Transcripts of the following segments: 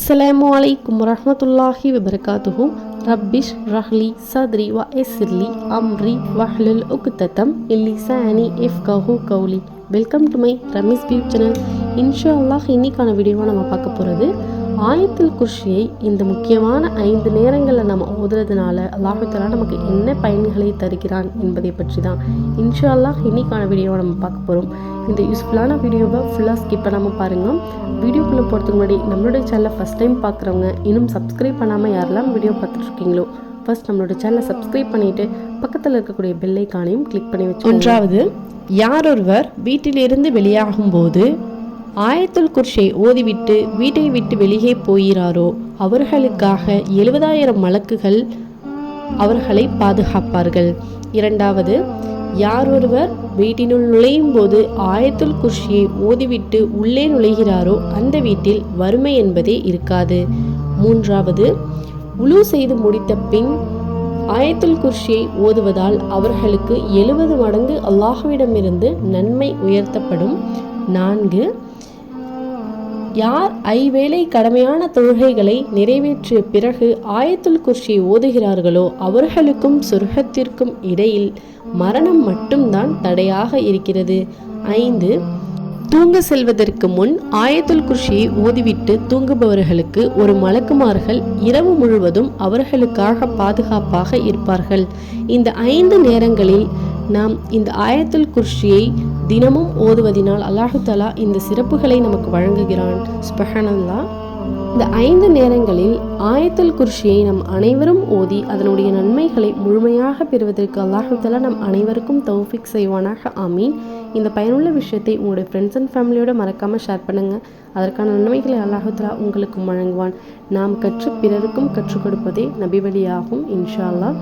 அஸ்ஸலாமு அலைக்கும் வரஹ்மத்துல்லாஹி வபரகாத்துஹு. ரப்பிஷ் ரஹ்லி சத்ரி வ யஸ்ஸிர்லி அம்ரி வஹ்லுல் உக்ததம் மின் லிசானி யஃப்கஹு கௌலி. Welcome to my Rameez view channel. இன்ஷா அல்லாஹ் இன்னைக்கான வீடியோவை நம்ம பார்க்க போகிறது ஆயத்துல் குர்ஷியை இந்த முக்கியமான 5 நேரங்களில் நம்ம ஓதுறதுனால அல்லாஹு தஆலா நமக்கு என்ன பயன்களை தருகிறான் என்பதை பற்றி தான் இன்ஷா அல்லாஹ் இன்னைக்கான வீடியோவை நம்ம பார்க்க போகிறோம். இந்த யூஸ்ஃபுல்லான வீடியோவை ஃபுல்லாக ஸ்கிப் பண்ணாமல் பாருங்கள். வீடியோக்குள்ளே போகிறதுக்கு முன்னாடி நம்மளுடைய சேனலை ஃபஸ்ட் டைம் பார்க்குறவங்க இன்னும் சப்ஸ்கிரைப் பண்ணாமல் யாரெல்லாம் வீடியோ பார்த்துட்ருக்கீங்களோ ஃபர்ஸ்ட் நம்மளோட சேனலை சப்ஸ்கிரைப் பண்ணிவிட்டு பக்கத்தில் இருக்கக்கூடிய பெல் ஐகானையும் கிளிக் பண்ணி வச்சு. ஒன்றாவது, யாரொருவர் வீட்டிலிருந்து வெளியாகும்போது ஆயத்துல் குர்ஷை ஓதிவிட்டு வீட்டை விட்டு வெளியே போகிறாரோ அவர்களுக்காக 70,000 மலக்குகள் அவர்களை பாதுகாப்பார்கள். இரண்டாவது, யாரொருவர் வீட்டினுள் நுழையும் போது ஆயத்துல் குர்ஷியை ஓதிவிட்டு உள்ளே நுழைகிறாரோ அந்த வீட்டில் வறுமை என்பதே இருக்காது. மூன்றாவது, உலு செய்து முடித்த பின் ஆயத்துல் குர்ஷியை ஓதுவதால் அவர்களுக்கு 70 மடங்கு அல்லாஹ்விடமிருந்து நன்மை உயர்த்தப்படும். 4, யார் 5 வேளை கடமையான தொழுகைகளை நிறைவேற்றிய பிறகு ஆயத்துல் குர்ஷியை ஓதுகிறார்களோ அவர்களுக்கும் சொர்க்கத்திற்கும் இடையில் மரணம் மட்டும்தான் தடையாக இருக்கிறது. 5, தூங்க செல்வதற்கு முன் ஆயத்துல் குர்ஷியை ஓதிவிட்டு தூங்குபவர்களுக்கு ஒரு மலக்குமார்கள் இரவு முழுவதும் அவர்களுக்காக பாதுகாப்பாக இருப்பார்கள். இந்த 5 நேரங்களில் நாம் இந்த ஆயத்துல் குர்ஷியை தினமும் ஓதுவதினால் அல்லாஹு தஆலா இந்த சிறப்புகளை நமக்கு வழங்குகிறான். சுப்ஹானல்லாஹ். இந்த 5 நேரங்களில் ஆயத்துல் குர்ஷியை நம் அனைவரும் ஓதி அதனுடைய நன்மைகளை முழுமையாக பெறுவதற்கு அல்லாஹு தஆலா நம் அனைவருக்கும் தௌஃபீக் செய்வானாக. ஆமீன். இந்த பயனுள்ள விஷயத்தை உங்களுடைய ஃப்ரெண்ட்ஸ் அண்ட் ஃபேமிலியோட மறக்காமல் ஷேர் பண்ணுங்கள். அதற்கான நன்மைகளை அல்லாஹு தஆலா உங்களுக்கும் வழங்குவான். நாம் கற்று பிறருக்கும் கற்றுக் கொடுப்பதே நபி வழியாகும். இன்ஷா அல்லாஹ்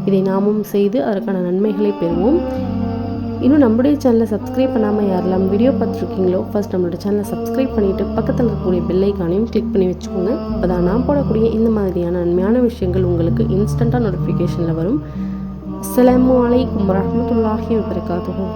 இதை நாமும் செய்து அதற்கான நன்மைகளை பெறுவோம். இன்னும் நம்முடைய சேனலை சப்ஸ்கிரைப் பண்ணாமல் யாரெல்லாம் வீடியோ பார்த்துருக்கீங்களோ ஃபர்ஸ்ட் நம்மளோட சேனலை சப்ஸ்கிரைப் பண்ணிவிட்டு பக்கத்தில் இருக்கக்கூடிய பெல் ஐகானையும் கிளிக் பண்ணி வச்சுக்கோங்க. அப்போ தான் நான் போடக்கூடிய இந்த மாதிரியான நன்மையான விஷயங்கள் உங்களுக்கு இன்ஸ்டண்ட்டாக நோட்டிஃபிகேஷனில் வரும். அஸ்ஸலாமு அலைக்கும் வரஹ்மத்துல்லாஹி வபரகாத்துஹு.